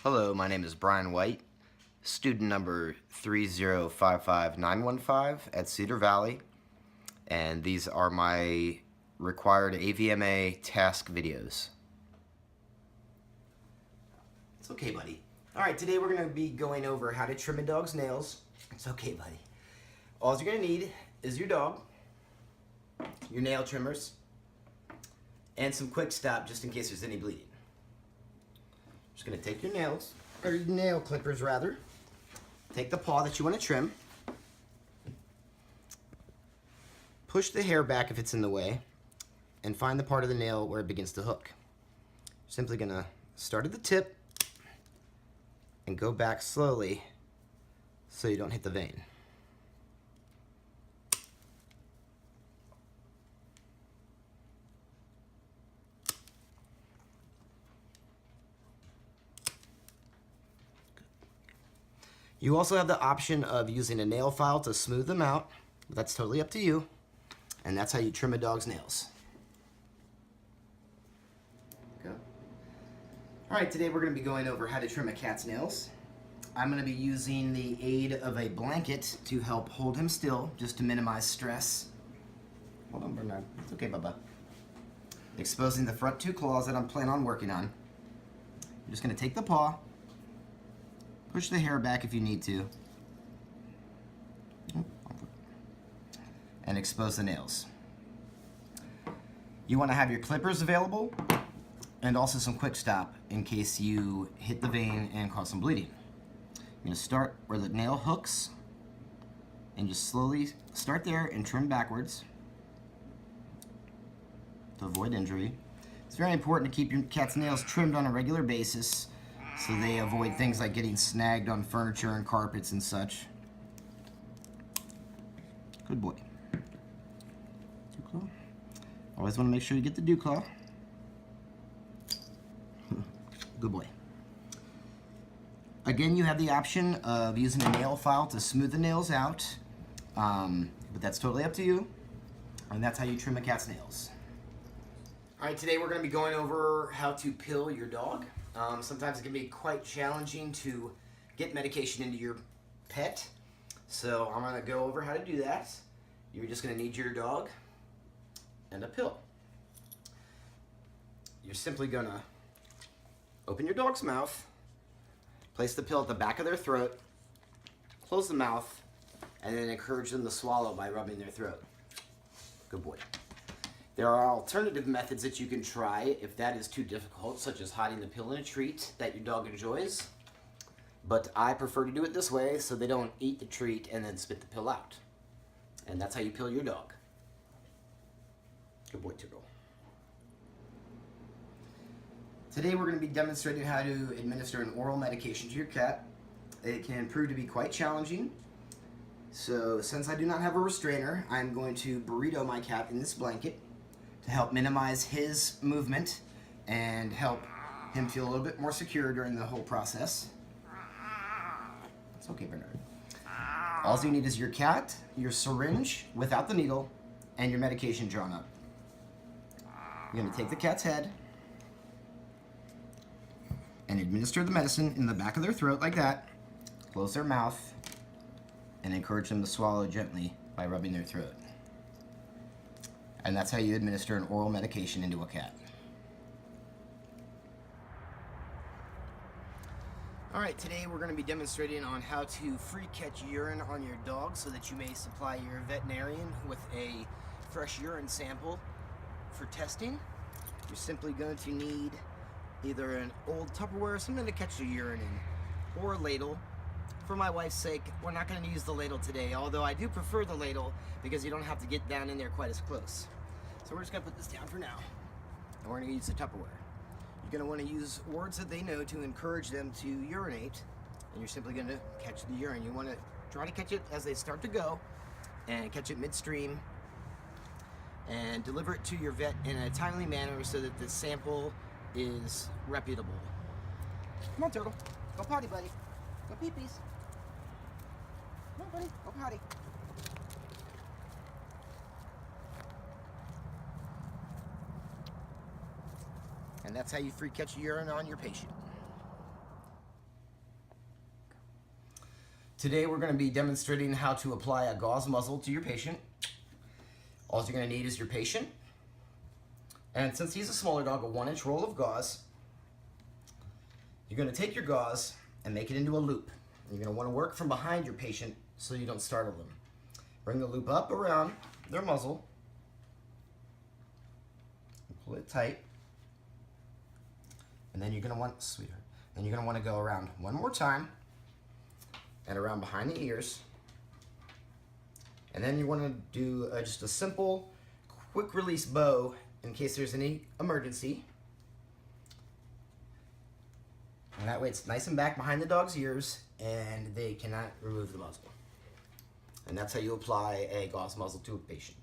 Hello, my name is Brian White, student number 3055915 at Cedar Valley, and these are my required AVMA task videos. It's okay, buddy. Alright, today we're going to be going over how to trim a dog's nails. It's okay, buddy. All you're going to need is your dog, your nail trimmers, and some quick stop just in case there's any bleeding. Just going to take your nails, or your nail clippers rather. Take the paw that you want to trim. Push the hair back if it's in the way, and find the part of the nail where it begins to hook. Simply going to start at the tip and go back slowly so you don't hit the vein. You also have the option of using a nail file to smooth them out. That's totally up to you. And that's how you trim a dog's nails. Go. Alright, today we're going to be going over how to trim a cat's nails. I'm going to be using the aid of a blanket to help hold him still, just to minimize stress. Hold on, Bernard. It's okay, Bubba. Exposing the front two claws that I'm planning on working on. I'm just going to take the paw, push the hair back if you need to, and expose the nails. You want to have your clippers available and also some quick stop in case you hit the vein and cause some bleeding. You're going to start where the nail hooks and just slowly start there and trim backwards to avoid injury. It's very important to keep your cat's nails trimmed on a regular basis so they avoid things like getting snagged on furniture and carpets and such. Good boy. Dew claw. Always want to make sure you get the dew claw. Good boy. Again, you have the option of using a nail file to smooth the nails out, but that's totally up to you, and that's how you trim a cat's nails. Alright, today we're going to be going over how to pill your dog. Sometimes it can be quite challenging to get medication into your pet, so I'm going to go over how to do that. You're just going to need your dog and a pill. You're simply going to open your dog's mouth, place the pill at the back of their throat, close the mouth, and then encourage them to swallow by rubbing their throat. Good boy. There are alternative methods that you can try if that is too difficult, such as hiding the pill in a treat that your dog enjoys. But I prefer to do it this way so they don't eat the treat and then spit the pill out. And that's how you pill your dog. Good boy, Turtle. Today we're going to be demonstrating how to administer an oral medication to your cat. It can prove to be quite challenging. So since I do not have a restrainer, I'm going to burrito my cat in this blanket to help minimize his movement and help him feel a little bit more secure during the whole process. It's okay, Bernard. All you need is your cat, your syringe without the needle, and your medication drawn up. You're going to take the cat's head and administer the medicine in the back of their throat like that, close their mouth, and encourage them to swallow gently by rubbing their throat. And that's how you administer an oral medication into a cat. Alright, today we're going to be demonstrating on how to free catch urine on your dog so that you may supply your veterinarian with a fresh urine sample for testing. You're simply going to need either an old Tupperware, something to catch the urine in, or a ladle. For my wife's sake, we're not going to use the ladle today, although I do prefer the ladle because you don't have to get down in there quite as close. So we're just going to put this down for now, and we're going to use the Tupperware. You're going to want to use words that they know to encourage them to urinate, and you're simply going to catch the urine. You want to try to catch it as they start to go, and catch it midstream, and deliver it to your vet in a timely manner so that the sample is reputable. Come on, Turtle. Go potty, buddy. Go pee-pees. Come on, buddy. Go potty. And that's how you free catch urine on your patient. Today we're going to be demonstrating how to apply a gauze muzzle to your patient. All you're going to need is your patient. And since he's a smaller dog, a 1-inch roll of gauze. You're going to take your gauze and make it into a loop. And you're going to want to work from behind your patient so you don't startle them. Bring the loop up around their muzzle. Pull it tight. And then you're going to want, sweetheart, then you're going to want to go around one more time and around behind the ears. And then you want to do just a simple, quick release bow in case there's any emergency. And that way it's nice and back behind the dog's ears and they cannot remove the muzzle. And that's how you apply a gauze muzzle to a patient.